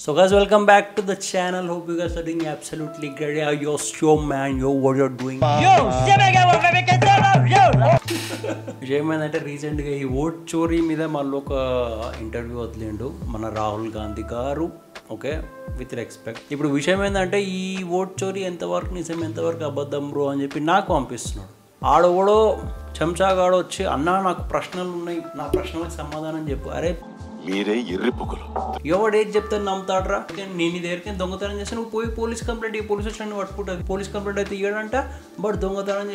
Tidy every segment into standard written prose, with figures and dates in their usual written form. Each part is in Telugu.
So guys, welcome back to the channel. Hope you guys are doing absolutely great. Yo, show man, yo, what you're doing? ఏమైందంటే రీసెంట్గా ఈ ఓట్ చోరీ మీద మళ్ళీ ఒక ఇంటర్వ్యూ వదిలిండు మన రాహుల్ గాంధీ గారు. Okay, with respect. ఇప్పుడు విషయం ఏంటంటే ఈ ఓట్ చోరీ ఎంతవరకు నిజం ఎంతవరకు అబద్ధం బ్రో అని చెప్పి నాకు పంపిస్తున్నాడు. ఆడోడో చెంచాగాడు వచ్చి అన్నా నాకు ప్రశ్నలు ఉన్నాయి, నా ప్రశ్నలకు సమాధానం చెప్పు. అరే మీరే ఎర్రిపుకులు, ఎవడు ఏది చెప్తాను నమ్ముతాడరా? నేను దగ్గరికి దొంగతనం చేస్తే నువ్వు పోయి పోలీస్ కంప్లైంట్, ఈ పోలీస్ స్టేషన్ పట్టుకుంటుంది. పోలీస్ కంప్లైంట్ అయితే ఇవ్వడంట, బట్ దొంగతనం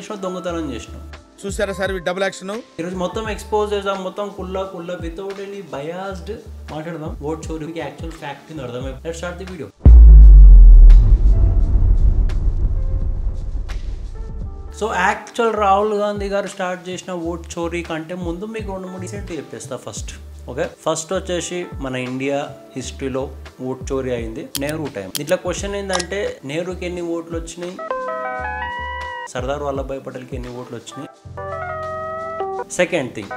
చేసినావు. చూసారా సార్ డబుల్ యాక్షన్. ఈరోజు మొత్తం ఎక్స్పోజ్ చేద్దాం, మొత్తం కుల్ల వితౌట్ ఎనీ బయాస్డ్ మాట్లాడదాం. ఓట్ చోరీకి యాక్చువల్ ఫ్యాక్ట్ అర్థమై. Let's start the video. So actual Rahul Gandhi గారు స్టార్ట్ చేసిన ఓట్ చోరీ కంటే ముందు మీకు 2-3 రీసెంట్ చెప్పేస్తా. ఫస్ట్ వచ్చేసి మన ఇండియా హిస్టరీలో ఓట్ చోరీ అయింది నెహ్రూ టైం. ఇట్లా క్వశ్చన్ ఏంటంటే నెహ్రూకి ఎన్ని ఓట్లు వచ్చినాయి, సర్దార్ వల్లభాయ్ పటేల్కి ఎన్ని ఓట్లు వచ్చినాయి. సెకండ్ థింగ్,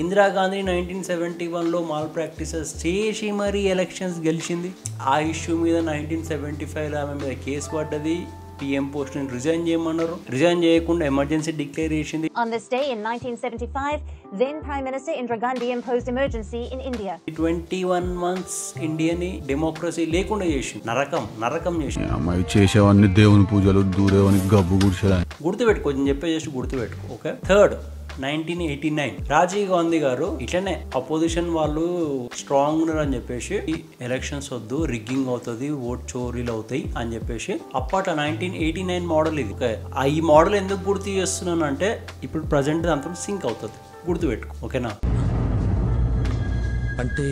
ఇందిరాగాంధీ 1971లో మాల్ ప్రాక్టీసెస్ చేసి మరీ ఎలక్షన్స్ గెలిచింది. ఆ ఇష్యూ మీద 1975లో ఆమె మీద కేసు పడ్డది. PM పోస్ట్ ని రిజైన్ చేయమన్నారు, రిజైన్ చేయకుండా ఎమర్జెన్సీ డిక్లేర్ చేసింది. On this day in 1975, then Prime Minister Indira Gandhi imposed emergency in India. 21 months ఇండియాని డెమోక్రసీ లేకుండా చేసింది, నరకం చేసింది. అమ్మాయి చేసేవన్నీ దేవుని పూజలు, దూరేవని గబ్బు గుడిసెలా. గుర్తుపెట్టుకో, నేను చెప్పే చేసి గుర్తుపెట్టుకో. ఓకే, థర్డ్ 1989 రాజీవ్ గాంధీ గారు ఇట్లనే అపోజిషన్ వాళ్ళు స్ట్రాంగ్ ఉన్నారు అని చెప్పేసి ఈ ఎలక్షన్స్ వద్దు, రిగ్గింగ్ అవుతుంది, ఓట్ చోరీలు అవుతాయి అని చెప్పేసి అప్పట్లో 1989 మోడల్ ఇది. ఈ మోడల్ ఎందుకు గుర్తు చేస్తున్నాను అంటే ఇప్పుడు ప్రజెంట్ దాంతో సింక్ అవుతుంది, గుర్తుపెట్టుకో. ఓకేనా? అంటే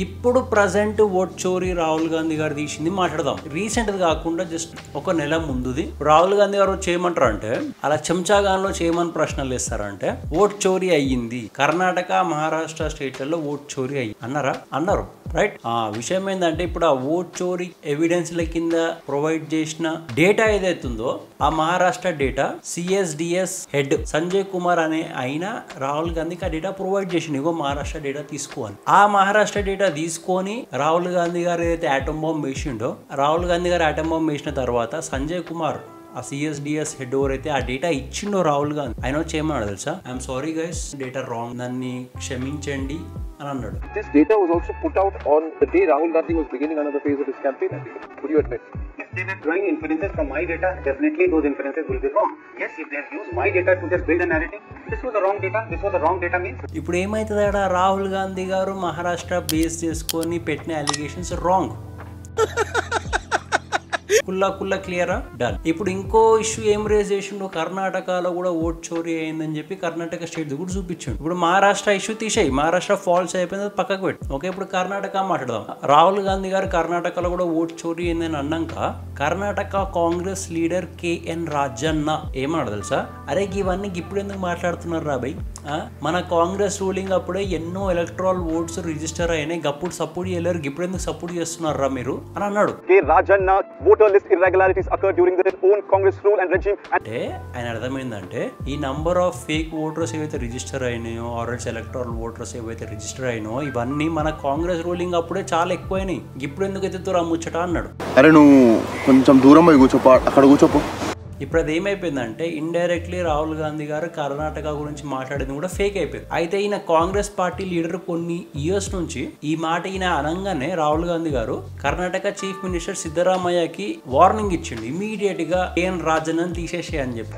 ఇప్పుడు ప్రజెంట్ ఓట్ చోరీ రాహుల్ గాంధీ గారు తీసింది మాట్లాడదాం. రీసెంట్ కాకుండా జస్ట్ ఒక నెల ముందుది. రాహుల్ గాంధీ గారు చేయమంటారు అంటే అలా చెంచాగాన్లో చేయమని ప్రశ్నలు వేస్తారంటే ఓట్ చోరీ అయ్యింది, కర్ణాటక మహారాష్ట్ర స్టేట్లలో ఓట్ చోరీ అన్నారు రైట్. ఆ విషయం ఏంటంటే ఇప్పుడు ఆ ఓట్ చోరీ ఎవిడెన్స్ల కింద ప్రొవైడ్ చేసిన డేటా ఏదైతుందో ఆ Maharashtra data CSDS head Sanjay Kumar అనే ఆయన రాహుల్ గాంధీకి ఆ డేటా ప్రొవైడ్ చేసింది. ఇగో మహారాష్ట్ర డేటా తీసుకోవాలి. ఆ మహారాష్ట్ర డేటా తీసుకొని రాహుల్ గాంధీ గారు ఏదైతే ఆటం బాంబ్ వేసిండో, రాహుల్ గాంధీ గారు ఆటం బాంబ్ వేసిన తర్వాత సంజయ్ కుమార్ ఆ CSDS హెడ్ ఎవరైతే ఆ డేటా ఇచ్చిండో రాహుల్ గాంధీ, ఆయన వచ్చేమన్నాడు తెలుసా? I'm sorry guys, data wrong, దాన్ని క్షమించండి అని అన్నాడు. This data was also put out on the day Rahul Gandhi was beginning another phase of his campaign. Would you admit? If they were drawing inferences from my data, definitely those inferences will be wrong. Yes, if they have used my data to just build a narrative, this was the wrong data. This was the wrong data means. ఇప్పుడు ఏమైతుందా, రాహుల్ గాంధీ గారు మహారాష్ట్ర బేస్ చేసుకొని పెట్టిన అలిగేషన్స్ రాంగ్. కుల్లా క్లియరా? డన్. ఇప్పుడు ఇంకో ఇష్యూ ఏం రేజ్ చేసిండు, కర్ణాటకలో కూడా ఓట్ చోరీ అయిందని చెప్పి కర్ణాటక స్టేట్ కూడా చూపించాడు. ఇప్పుడు మహారాష్ట్ర ఇష్యూ తీసేయి, మహారాష్ట్ర ఫాల్స్ అయిపోయింది, పక్కకు పెట్టు. ఓకే, ఇప్పుడు కర్ణాటక మాట్లాడదాం. రాహుల్ గాంధీ గారు కర్ణాటకలో కూడా ఓట్ చోరీ అయిందని అన్నాక కర్ణాటక కాంగ్రెస్ లీడర్ KN రాజన్న ఏమన్నాడు తెలుసా? అరే ఇవన్నీ ఇప్పుడు ఎందుకు మాట్లాడుతున్నారు రా బై, మన కాంగ్రెస్ రూలింగ్ అప్పుడే ఎన్నో ఎలక్ట్రల్ ఓట్స్ రిజిస్టర్ అయినాయి, గప్పుడు సపోర్ట్ చేయలేరు, ఇప్పుడు ఎందుకు సపోర్ట్ చేస్తున్నారు రా మీరు అని అన్నాడు. అంటే ఆయన అర్థమైందంటే ఈ నంబర్ ఆఫ్ ఫేక్ ఓటర్స్ ఏవైతే రిజిస్టర్ అయినాయో, ఆర్ఎల్స్ ఎలక్ట్రల్ ఓటర్స్ ఏవైతే రిజిస్టర్ అయినాయో ఇవన్నీ మన కాంగ్రెస్ రూలింగ్ అప్పుడే చాలా ఎక్కువైనాయి, ఇప్పుడు ఎందుకు ఎత్తుతురా ముచ్చట అన్నాడు. అరే నువ్వు కొంచెం దూరం పోయి కూర్చోపో, అక్కడ కూర్చోపో. ఇప్పుడు అది ఏమైపోయిందంటే ఇండైరెక్ట్లీ రాహుల్ గాంధీ గారు కర్ణాటక గురించి మాట్లాడింది కూడా ఫేక్ అయిపోయింది. అయితే ఈయన కాంగ్రెస్ పార్టీ లీడర్ కొన్ని ఇయర్స్ నుంచి ఈ మాట ఈయన అనగానే రాహుల్ గాంధీ గారు కర్ణాటక చీఫ్ మినిస్టర్ సిద్ధరామయ్యకి వార్నింగ్ ఇచ్చిండు, ఇమీడియట్ గా KN రాజన్నని తీసేసే అని చెప్పి.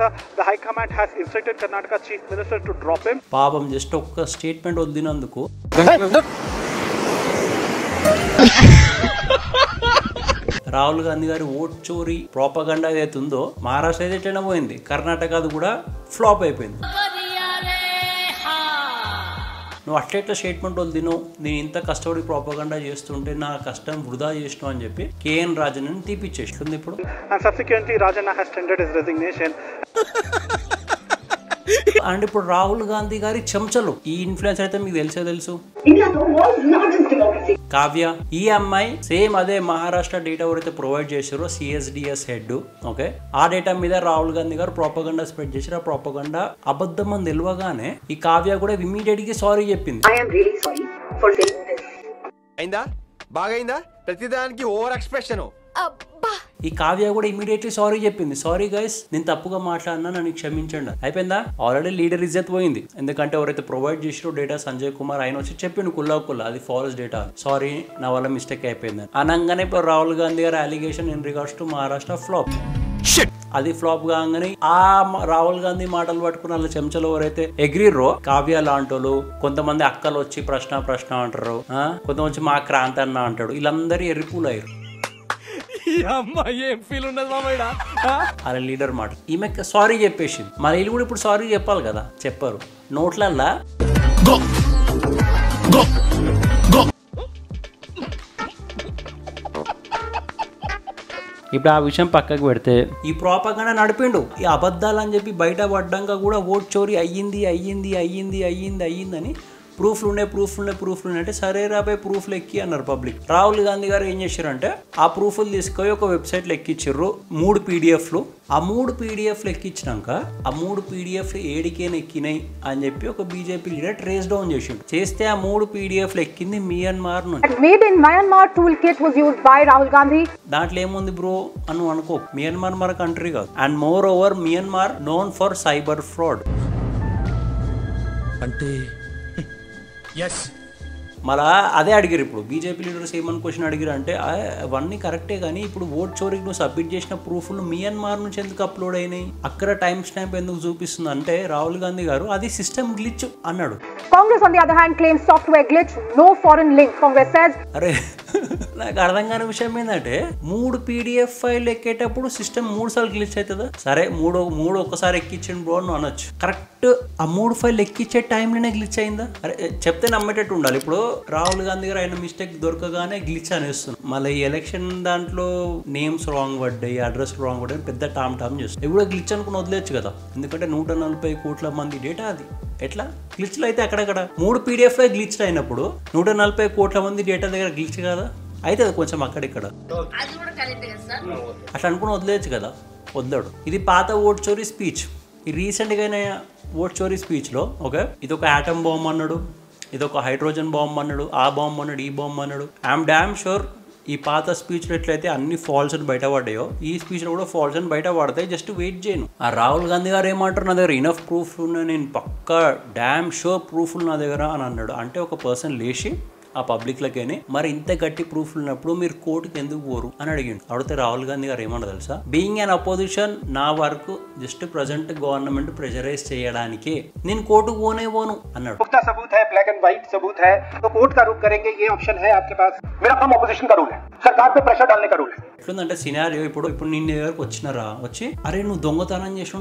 పాపం జస్ట్ ఒక్క స్టేట్మెంట్ వదిలినందుకు రాహుల్ గాంధీ గారి ఓట్ చోరీ ప్రోపగండా ఏదైతే ఉందో మహారాష్ట్ర అయితే ఎట్లయినా పోయింది, కర్ణాటక అది కూడా ఫ్లాప్ అయిపోయింది. నువ్వు అట్లెట్లా స్టేట్మెంట్ వదిలిను, నేను ఇంత కష్టపడి ప్రోపగండా చేస్తుంటే నా కష్టం వృధా చేసినావు అని చెప్పి KN రాజన్నని తీపిచ్చేస్తుంది. ఇప్పుడు అండ్ ఇప్పుడు రాహుల్ గాంధీ గారి చెంచలు ఈ ఇన్ఫ్లుయెన్సర్ అయితే మీకు తెలుసు కావ్య. ఈ అమ్మాయి సేమ్ అదే మహారాష్ట్ర డేటా ఎవరైతే ప్రొవైడ్ చేశారో CSDS హెడ్, ఓకే, ఆ డేటా మీద రాహుల్ గాంధీ గారు ప్రోపగండా స్ప్రెడ్ చేశారు. ఆ ప్రోపగండా అబద్ధం అని తెలియగానే ఈ కావ్య కూడా ఇమీడియట్ గా సారీ చెప్పింది. అయిందా బాగైందా ప్రతిదానికి ఓవర్ ఎక్స్ప్రెషన్. ఈ కావ్య కూడా ఇమీడియట్లీ సారీ చెప్పింది. సారీ గైస్, నేను తప్పుగా మాట్లాడినా, నన్ను క్షమించండి. అయిపోయిందా? ఆల్రెడీ లీడర్ ఇజ్జత్ పోయింది. ఎందుకంటే ఎవరైతే ప్రొవైడ్ చేసారో డేటా సంజయ్ కుమార్ ఆయన వచ్చి చెప్పిండు కుల్లా అది ఫాల్స్ డేటా, సారీ నా వల్ల మిస్టేక్ అయిపోయింది అనగానే ఇప్పుడు రాహుల్ గాంధీ గారి allegation in regards to Maharashtra flop. అది ఫ్లాప్ కాగానే ఆ రాహుల్ గాంధీ మాటలు పట్టుకుని వాళ్ళ చెంచలు ఎవరైతే ఎగ్రీరో కావ్య లాంటోళ్ళు, కొంతమంది అక్కలు వచ్చి ప్రశ్న అంటారు, కొంతమంది వచ్చి మా క్రాంతి అన్న అంటాడు, వీళ్ళందరూ ఎర్రిపూలు అయ్యారు. అలా లీడర్ మాట ఈమె సారీ చెప్పేసింది. మరి వీళ్ళు కూడా ఇప్పుడు సారీ చెప్పాలి కదా, చెప్పారు. నోట్లల్లా ఇప్పుడు ఆ విషయం పక్కకు పెడితే ఈ ప్రోపగండా నడిపిండు. ఈ అబద్ధాలు అని చెప్పి బయట పడ్డాక కూడా ఓట్ చోరీ అయ్యిందని ప్రూఫ్లు ఉన్నాయి అంటే సరే రాబోయే ప్రూఫ్లు ఎక్కి అన్నారు పబ్లిక్. రాహుల్ గాంధీ గారు ఏం చేశారంటే ఆ ప్రూఫ్లు తీసుకొని ఒక వెబ్సైట్లో ఎక్కించారు 3 PDFలు. ఆ 3 PDFలు ఎక్కించినాక ఆ 3 PDFలు ఏడికేనా ఎక్కినాయి అని చెప్పి ఒక బీజేపీ లీడర్ ట్రేస్ డౌన్ చేస్తే ఆ 3 PDFలు ఎక్కింది మియన్మార్ నుంచి. Made in Myanmar toolkit was used by Rahul Gandhi. దాంట్లో ఏముంది బ్రో అని అనుకో, మియన్మార్ మన కంట్రీ కాదు. And more over Myanmar known for cyber fraud. అంటే మళ్ళా అదే అడిగారు ఇప్పుడు బీజేపీ లీడర్స్ ఏమని క్వశ్చన్ అడిగారు అంటే అవన్నీ కరెక్టే కానీ ఇప్పుడు ఓట్ చోరీకి నువ్వు సబ్మిట్ చేసిన ప్రూఫ్లు మియన్మార్ నుంచి ఎందుకు అప్లోడ్ అయినాయి, అక్కడ టైం స్టాంప్ ఎందుకు చూపిస్తుంది అంటే రాహుల్ గాంధీ గారు అది సిస్టమ్ గ్లిచ్ అన్నాడు. Congress on the other hand claims software glitch, no foreign link. Congress says అరే నాకు అర్థం కాని విషయం ఏంటంటే 3 PDF ఫైల్ ఎక్కేటప్పుడు సిస్టమ్ 3 సార్లు గ్లిచ్ అవుతుందా? సరే మూడు ఒక్కసారి ఎక్కించండి బ్రో అని అనొచ్చు. కరెక్ట్ ఆ 3 ఫైల్ ఎక్కించే టైంలోనే గ్లిచ్ అయిందా? అరే చెప్తే నమ్మేటట్టు ఉండాలి. ఇప్పుడు రాహుల్ గాంధీ గారు అయిన మిస్టేక్ దొరకగానే గ్లిచ్ అనేస్తుంది. మళ్ళీ ఈ ఎలక్షన్ దాంట్లో నేమ్స్ రాంగ్ పడ్డాయి, అడ్రస్ రాంగ్ పడ్డాయి, పెద్ద టామ్ చేస్తుంది. ఇప్పుడు గ్లిచ్ అనుకుని వదిలేచ్చు కదా, ఎందుకంటే 140 కోట్ల మంది డేటా అది. ఎట్లా గ్లిచ్లు అయితే అక్కడక్కడ 3 PDFలో గ్లిచ్ అయినప్పుడు 140 కోట్ల మంది డేటా దగ్గర గ్లిచ్ కదా అయితే అది కొంచెం అక్కడిక్కడ అట్లా అనుకుని వదిలేచ్చు కదా, వద్దాడు. ఇది పాత ఓట్ చోరీ స్పీచ్. ఈ రీసెంట్గా అయిన ఓట్ చోరీ స్పీచ్లో ఓకే ఇది ఒక ఆటమ్ బాంబ్ అన్నాడు, ఇది ఒక హైడ్రోజన్ బాంబ్ అన్నాడు, ఆ బాంబ్ అన్నాడు, ఈ బాంబ్ అన్నాడు. ఐఎమ్ డామ్ షూర్ ఈ పాత స్పీచ్లో ఎట్లయితే అన్ని ఫాల్స్ అని బయటపడ్డాయో ఈ స్పీచ్లో కూడా ఫాల్స్ అని బయట పడతాయి. జస్ట్ వెయిట్ చేయను. ఆ రాహుల్ గాంధీ గారు ఏమంటారు, నా దగ్గర ఇనఫ్ ప్రూఫ్ ఉన్నాయి, నేను పక్కా డామ్ షూర్ ప్రూఫ్లు నా దగ్గర అని అన్నాడు. అంటే ఒక పర్సన్ లేచి ఆ పబ్లిక్లకేనే మరి ఇంత గట్టి ప్రూఫ్ ఉన్నప్పుడు మీరు కోర్టుకి ఎందుకు పోరు అని అడిగిండు. అడిగితే రాహుల్ గాంధీ గారు ఏమన్నా తెలుసా, బీయింగ్ అన్ అపోజిషన్ నా వరకు జస్ట్ ప్రజెంట్ గవర్నమెంట్ ప్రెజరైజ్ చేయడానికి నేను కోర్టుకు పోను అన్నాడు. पुख्ता सबूत है, ब्लैक एंड व्हाइट सबूत है, तो कोर्ट का रुख करेंगे, ये ऑप्शन है आपके पास. मेरा काम ऑपोजिशन का रूल है, सरकार पे प्रेशर डालने का रूल है. ఎట్లుందంటే సినారియో ఇప్పుడు నిన్న దగ్గరకు వచ్చినారా వచ్చి అరే నువ్వు దొంగతనం చేసావు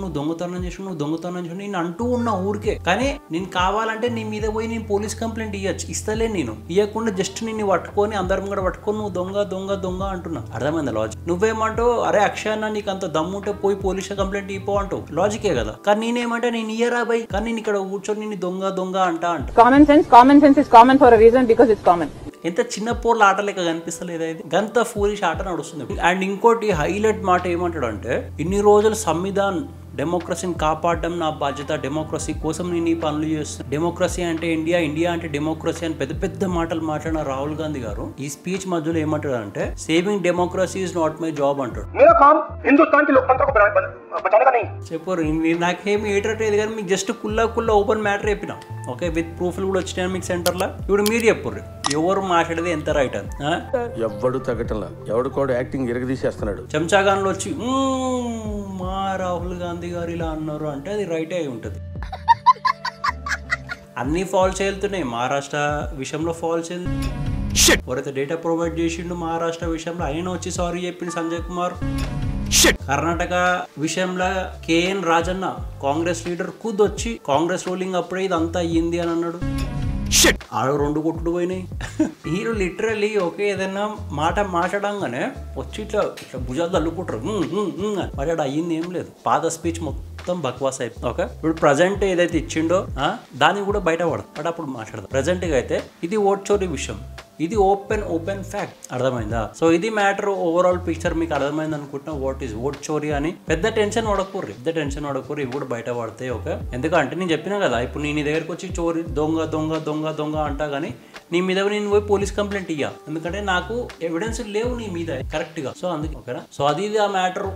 నేను అంటూ ఉన్నా ఊరికే, కానీ నేను కావాలంటే నీ మీద పోయి నేను పోలీస్ కంప్లైంట్ ఇస్తలే, నేను ఇవ్వకుండా జస్ట్ నిన్ను పట్టుకొని అందరం కూడా పట్టుకొని నువ్వు దొంగ అంటున్నా. అర్థమైందా లాజిక్? నువ్వేమంటావు అరే అక్షయ్ అన్న నీకు అంత దమ్ముంటే పోయి పోలీస్ కంప్లైంట్ ఇపో అంటావు, లాజికే కదా. కానీ నేనేమంటే నేను ఇయ్యరా బై, కానీ నేను ఇక్కడ కూర్చొని నేను దొంగ అంట. common sense is common for a reason because it's common. ఎంత చిన్న పోర్ల ఆట లెక్క కనిపిస్తలేదా ఇది? గంత ఫూలిష్ ఆట నడుస్తుంది. అండ్ ఇంకోటి హైలైట్ మాట ఏమంటాడు అంటే ఇన్ని రోజులు సంవిధాన్ డెమోక్రసీని కాపాడడం నా బాధ్యత, డెమోక్రసీ కోసం నేను ఈ పనులు చేస్తాను, డెమోక్రసీ అంటే ఇండియా అంటే డెమోక్రసీ అని పెద్ద మాటలు మాట్లాడిన రాహుల్ గాంధీ గారు ఈ స్పీచ్ మధ్యలో ఏమంటాడు అంటే saving democracy is not my job అంటాడు. చెప్పరు నాకేమి ఏటట్లేదు కానీ మీకు జస్ట్ కుల్లా ఓపెన్ మ్యాటర్ చెప్పిన ఓకే విత్ ప్రూఫ్లు కూడా వచ్చినాయి మీకు సెంటర్లో. ఇప్పుడు మీరు చెప్పరు ఎవరు మాట్లాడేది ఎంత రైట్ అని. ఎవడు తగ్గటంలా ఎవడు కూడా యాక్టింగ్ ఇరగదీసేస్తున్నాడు. చెంచాగాన్లో వచ్చి మా రాహుల్ గాంధీ గారు ఇలా అన్నారు అంటే అది రైటే అయి ఉంటుంది. అన్ని ఫాల్స్ వెళ్తున్నాయి. మహారాష్ట్ర విషయంలో ఫాల్స్ ఎవరైతే డేటా ప్రొవైడ్ చేసిండు మహారాష్ట్ర విషయంలో ఆయన వచ్చి సారీ చెప్పిండు సంజయ్ కుమార్. కర్ణాటక విషయంలో KN రాజన్న కాంగ్రెస్ లీడర్ వచ్చి కాంగ్రెస్ రూలింగ్ అప్పుడే ఇదంతా అయ్యింది అని అన్నాడు. ఆడ 2 కొట్టుడు పోయినాయి. హీరో లిటరల్లీ ఓకే ఏదైనా మాట్లాడంగానే వచ్చి ఇట్లా భుజాలు తల్లుకుంటారు. మరి అక్కడ అయ్యింది ఏం లేదు. పాత స్పీచ్ మొత్తం మొత్తం బక్వాస్ అయిపోతుంది. ఓకే, ఇప్పుడు ప్రజెంట్ ఏదైతే ఇచ్చిండో దాన్ని కూడా బయట పడదు, బట్ అప్పుడు మాట్లాడదాం. ప్రజెంట్ గా అయితే ఇది ఓట్ చోరీ విషయం, ఇది ఓపెన్ ఫ్యాక్ట్. అర్థమైందా? సో ఇది మ్యాటర్, ఓవరాల్ పిక్చర్ మీకు అర్థమైంది అనుకుంటున్నా. వాట్ ఈస్ ఓట్ చోరీ అని పెద్ద టెన్షన్ పడకూర్రి, ఇవి కూడా బయట పడతాయి. ఓకే, ఎందుకంటే నేను చెప్పినా కదా, ఇప్పుడు నేను నీ దగ్గరకు వచ్చి చోరీ దొంగ దొంగ దొంగ దొంగ అంటా కానీ నీ మీద నేను పోయి పోలీస్ కంప్లైంట్ ఇయ్యా, ఎందుకంటే నాకు ఎవిడెన్స్ లేవు నీ మీద కరెక్ట్ గా. సో అందుకే ఓకేనా. సో అది ఆ మ్యాటర్.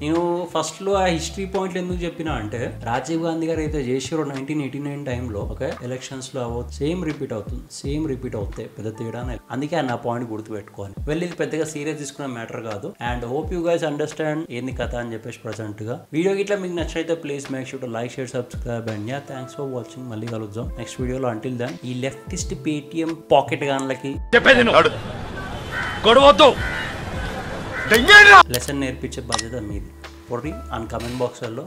నేను ఫస్ట్ లో ఆ హిస్టరీ పాయింట్లు ఎందుకు చెప్పినా అంటే, రాజీవ్ గాంధీ గారు అయితే చేసారో 1989 టైంలో ఓకే ఎలక్షన్స్ లో సేమ్ రిపీట్ అవుతాయి, పెద్ద తేడా. అందుకే ఆ నా పాయింట్ గుర్తు పెట్టుకోవాలి. వెళ్ళి ఇది పెద్దగా సీరియస్ తీసుకునే మ్యాటర్ కాదు. And hope you guys understand ఏంది కథ అని చెప్పేసి ప్రజెంట్ గా. వీడియో ఇట్లా మీకు నచ్చితే please make sure to like, share, subscribe. And yeah, thanks for watching. మళ్ళీ కలుద్దాం నెక్స్ట్ వీడియోలో. అంటిల్ దెన్ ఈ లెఫ్టిస్ట్ పేటిఎం పాకెట్ గాన్లకి లెసన్ నేర్పించే బాధ్యత మీది. పొర్రి అని కామెంట్ బాక్స్లలో